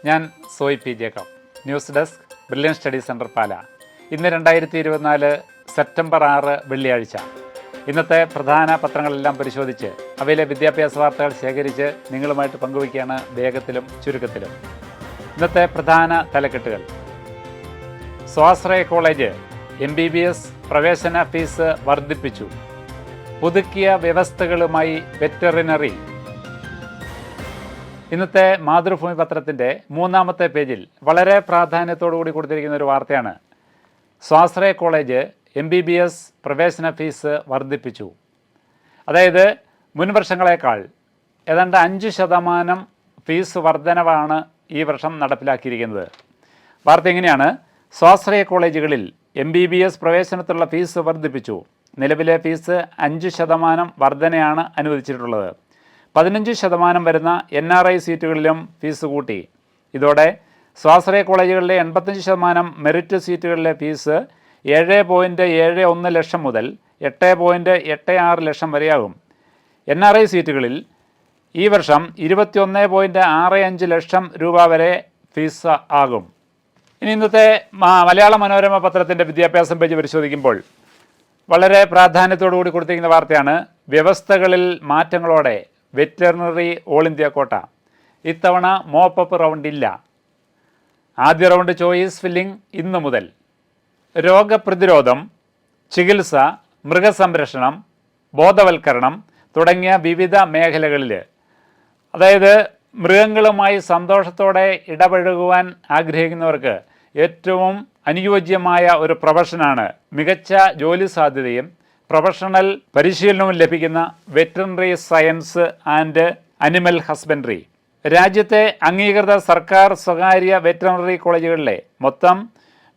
ഞാൻ Soy P Jacob, news desk, Brilliant Study Centre Pala. ഇന്ന് 2024 September 6 വെള്ളിയാഴ്ച. ഇന്നത്തെ പ്രധാന പത്രങ്ങളെല്ലാം പരിശോധിച്ച് അവയിലെ വിദ്യാഭ്യാസ വാർത്തകൾ ശേഖരിച്ച് നിങ്ങളുമായിട്ട് പങ്കുവയ്ക്കുകയാണ് വേഗത്തിലും ചുരുക്കത്തിലും. ഇന്നത്തെ പ്രധാന തലക്കെട്ടുകൾ: സ്വാശ്രയ കോളേജ് MBBS പ്രവേശന ഫീസ് വർദ്ധിപ്പിച്ചു, പുതുക്കിയ വ്യവസ്ഥകളുമായി വെറ്ററിനറി. ഇന്നത്തെ മാതൃഭൂമി പത്രത്തിൻ്റെ 3-ാമത്തെ പേജിൽ വളരെ പ്രാധാന്യത്തോടു കൂടി കൊടുത്തിരിക്കുന്ന ഒരു വാർത്തയാണ്: സ്വാശ്രയ കോളേജ് MBBS പ്രവേശന ഫീസ് വർദ്ധിപ്പിച്ചു. അതായത് മുൻ വർഷങ്ങളെക്കാൾ ഏതാണ്ട് 5% ഫീസ് വർധനവാണ് ഈ വർഷം നടപ്പിലാക്കിയിരിക്കുന്നത്. വാർത്ത എങ്ങനെയാണ്? സ്വാശ്രയ കോളേജുകളിൽ MBBS പ്രവേശനത്തിലുള്ള ഫീസ് വർദ്ധിപ്പിച്ചു. നിലവിലെ ഫീസ് 5% വർധനയാണ് അനുവദിച്ചിട്ടുള്ളത്. 15% വരുന്ന NRI സീറ്റുകളിലും ഫീസ് കൂട്ടി. ഇതോടെ സ്വാശ്രയ കോളേജുകളിലെ 85% മെറിറ്റ് സീറ്റുകളിലെ ഫീസ് 7.71 ലക്ഷം മുതൽ 8.86 ലക്ഷം വരെയാകും. NRI സീറ്റുകളിൽ ഈ വർഷം 21.65 ലക്ഷം രൂപ വരെ ഫീസ് ആകും. ഇനി ഇന്നത്തെ മലയാള മനോരമ പത്രത്തിൻ്റെ വിദ്യാഭ്യാസം പേജ് പരിശോധിക്കുമ്പോൾ വളരെ പ്രാധാന്യത്തോടു കൂടി കൊടുത്തിരിക്കുന്ന വാർത്തയാണ്: വ്യവസ്ഥകളിൽ മാറ്റങ്ങളോടെ വെറ്ററിനറി ഓൾ ഇന്ത്യ കോട്ട. ഇത്തവണ മോപ്പപ്പ് റൗണ്ട് ഇല്ല. ആദ്യ റൗണ്ട് ചോയ്സ് ഫില്ലിംഗ് ഇന്നു മുതൽ. രോഗപ്രതിരോധം, ചികിത്സ, മൃഗസംരക്ഷണം, ബോധവൽക്കരണം തുടങ്ങിയ വിവിധ മേഖലകളിൽ, അതായത് മൃഗങ്ങളുമായി സന്തോഷത്തോടെ ഇടപഴകുവാൻ ആഗ്രഹിക്കുന്നവർക്ക് ഏറ്റവും അനുയോജ്യമായ ഒരു പ്രൊഫഷനാണ്, മികച്ച ജോലി സാധ്യതയും പ്രൊഫഷണൽ പരിശീലനവും ലഭിക്കുന്ന veterinary science and animal husbandry. രാജ്യത്തെ അംഗീകൃത സർക്കാർ സ്വകാര്യ വെറ്ററിനറി കോളേജുകളിലെ മൊത്തം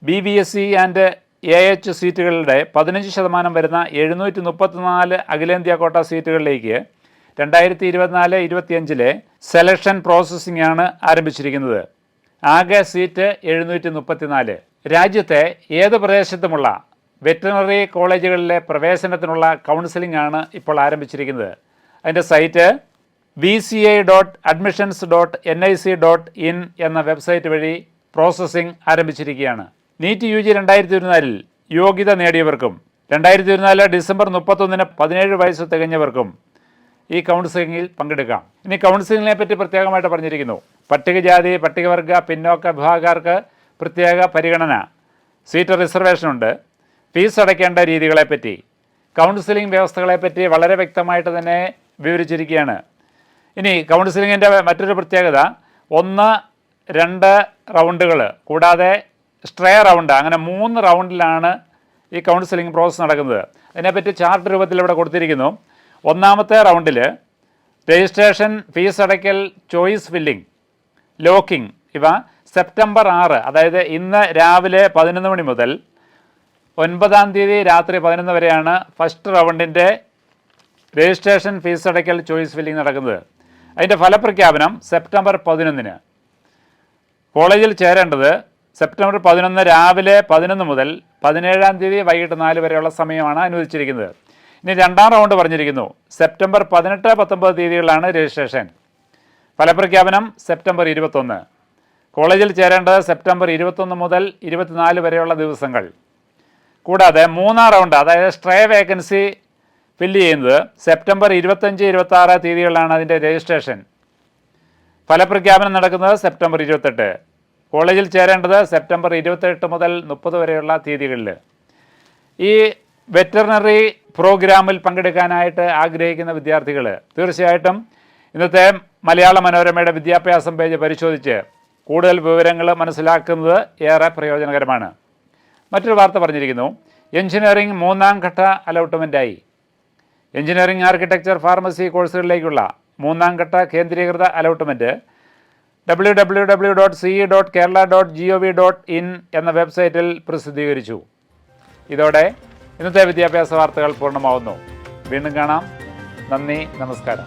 BBSc ആൻഡ് AH സീറ്റുകളുടെ 15% വരുന്ന 734 അഖിലേന്ത്യാ കോട്ട സീറ്റുകളിലേക്ക് 2024-25 സെലക്ഷൻ പ്രോസസ്സിംഗ് ആണ് ആരംഭിച്ചിരിക്കുന്നത്. ആകെ സീറ്റ് 734. രാജ്യത്തെ ഏത് പ്രദേശത്തുമുള്ള വെറ്ററിനറി കോളേജുകളിലെ പ്രവേശനത്തിനുള്ള കൗൺസിലിംഗ് ആണ് ഇപ്പോൾ ആരംഭിച്ചിരിക്കുന്നത്. അതിൻ്റെ സൈറ്റ് vca.admissions.nic.in എന്ന വെബ്സൈറ്റ് വഴി പ്രോസസ്സിംഗ് ആരംഭിച്ചിരിക്കുകയാണ്. നീറ്റ് UG 2024 യോഗ്യത നേടിയവർക്കും 2024 ഡിസംബർ 31 17 വയസ്സ് തികഞ്ഞവർക്കും ഈ കൗൺസിലിംഗിൽ പങ്കെടുക്കാം. ഇനി കൗൺസിലിങ്ങിനെ പറ്റി പ്രത്യേകമായിട്ട് പറഞ്ഞിരിക്കുന്നു: പട്ടികജാതി, പട്ടികവർഗ, പിന്നോക്ക വിഭാഗക്കാർക്ക് പ്രത്യേക പരിഗണന, സീറ്റ് റിസർവേഷനുണ്ട്, ഫീസ് അടയ്ക്കേണ്ട രീതികളെപ്പറ്റി, കൗൺസിലിംഗ് വ്യവസ്ഥകളെപ്പറ്റി വളരെ വ്യക്തമായിട്ട് തന്നെ വിവരിച്ചിരിക്കുകയാണ്. ഇനി കൗൺസിലിങ്ങിൻ്റെ മറ്റൊരു പ്രത്യേകത 1-2 റൗണ്ടുകൾ കൂടാതെ സ്ട്രേ റൗണ്ട്, അങ്ങനെ 3 റൗണ്ടിലാണ് ഈ കൗൺസിലിംഗ് പ്രോസസ്സ് നടക്കുന്നത്. അതിനെപ്പറ്റി ചാർട്ട് രൂപത്തിൽ ഇവിടെ കൊടുത്തിരിക്കുന്നു. 1-ാമത്തെ റൗണ്ടിൽ രജിസ്ട്രേഷൻ, ഫീസ് അടയ്ക്കൽ, ചോയ്സ് ഫില്ലിംഗ്, ലോക്കിംഗ് ഇവ സെപ്റ്റംബർ 6, അതായത് ഇന്ന് രാവിലെ 11 മണി മുതൽ 9-ാം തീയതി രാത്രി 11 വരെയാണ് ഫസ്റ്റ് റൗണ്ടിൻ്റെ രജിസ്ട്രേഷൻ, ഫീസ് അടയ്ക്കൽ, ചോയ്സ് ഫില്ലിംഗ് നടക്കുന്നത്. അതിൻ്റെ ഫലപ്രഖ്യാപനം സെപ്റ്റംബർ 11. കോളേജിൽ ചേരേണ്ടത് സെപ്റ്റംബർ 11 രാവിലെ 11 മുതൽ 17-ാം തീയതി വൈകിട്ട് 4 വരെയുള്ള സമയമാണ് അനുവദിച്ചിരിക്കുന്നത്. ഇനി 2-ാം റൗണ്ട് പറഞ്ഞിരിക്കുന്നു. സെപ്റ്റംബർ 18-19 തീയതികളിലാണ് രജിസ്ട്രേഷൻ. ഫലപ്രഖ്യാപനം സെപ്റ്റംബർ 21. കോളേജിൽ ചേരേണ്ടത് സെപ്റ്റംബർ 21 മുതൽ 24 വരെയുള്ള ദിവസങ്ങൾ. കൂടാതെ 3-ാം റൗണ്ട്, അതായത് സ്ട്രേ വേക്കൻസി ഫില്ല് ചെയ്യുന്നത് സെപ്റ്റംബർ 25-26 തീയതികളിലാണ് അതിൻ്റെ രജിസ്ട്രേഷൻ. ഫലപ്രഖ്യാപനം നടക്കുന്നത് സെപ്റ്റംബർ 28. കോളേജിൽ ചേരേണ്ടത് സെപ്റ്റംബർ 28 മുതൽ 30 വരെയുള്ള തീയതികളിൽ. ഈ വെറ്ററിനറി പ്രോഗ്രാമിൽ പങ്കെടുക്കാനായിട്ട് ആഗ്രഹിക്കുന്ന വിദ്യാർത്ഥികൾ തീർച്ചയായിട്ടും ഇന്നത്തെ മലയാള മനോരമയുടെ വിദ്യാഭ്യാസം പേജ് പരിശോധിച്ച് കൂടുതൽ വിവരങ്ങൾ മനസ്സിലാക്കുന്നത് ഏറെ പ്രയോജനകരമാണ്. മറ്റൊരു വാർത്ത പറഞ്ഞിരിക്കുന്നു: എഞ്ചിനീയറിംഗ് 3-ാം ഘട്ട അലോട്ട്മെൻറ്റായി. എഞ്ചിനീയറിംഗ്, ആർക്കിടെക്ചർ, ഫാർമസി കോഴ്സുകളിലേക്കുള്ള 3-ാം ഘട്ട കേന്ദ്രീകൃത അലോട്ട്മെൻറ്റ് www.ce.kerala.gov.in എന്ന വെബ്സൈറ്റിൽ പ്രസിദ്ധീകരിച്ചു. ഇതോടെ ഇന്നത്തെ വിദ്യാഭ്യാസ വാർത്തകൾ പൂർണ്ണമാവുന്നു. വീണ്ടും കാണാം. നന്ദി, നമസ്കാരം.